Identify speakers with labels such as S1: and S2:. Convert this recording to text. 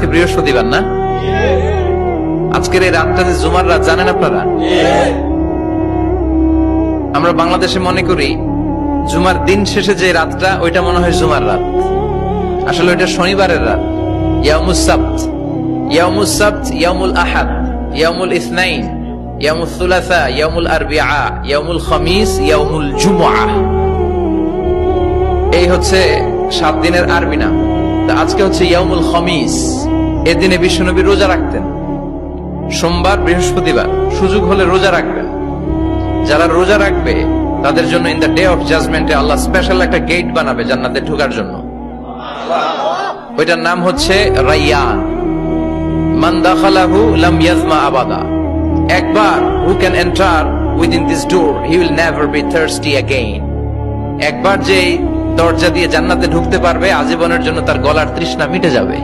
S1: আজকে বৃহস্পতিবার না? আজকের এই রাতটা যে জুমার রাত জানেন আপনারা? আমরা বাংলাদেশে মনে করি জুমার দিন শেষে যে রাতটা ওইটা মনে হয় জুমার রাত, আসলে ওইটা শনিবারের রাত। ইয়াউমুস সাবত, ইয়াউমুস সাবত, ইয়াউমুল আহাদ, ইয়াউমুল ইসনাইন, ইয়াউমুল সুলাসা, ইয়াউমুল আরবিআ, ইয়াউমুল খামিস, ইয়াউমুল জুমআ। এই হচ্ছে 7 দিনের আরবি নাম। আজকে হচ্ছে ইয়াউমুল খামিস। এদিনে বিশ্বনবী রোজা রাখতেন, সোমবার বৃহস্পতিবার সুযোগ হলে রোজা রাখবেন। যারা রোজা রাখবে তাদের জন্য ইন দ্য ডে অফ জাজমেন্টে আল্লাহ স্পেশাল একটা গেট বানাবে জান্নাতে ঢোকার জন্য। ওইটার নাম হচ্ছে রাইয়ান। মান দাখালাহু লাম ইয়াজমা আবাদা। একবার who can enter within this door he will never be thirsty again. একবার যে দরজা দিয়ে জান্নাতে ঢুকতে পারবে আজীবনের জন্য তার গলার তৃষ্ণা মিটে যাবে।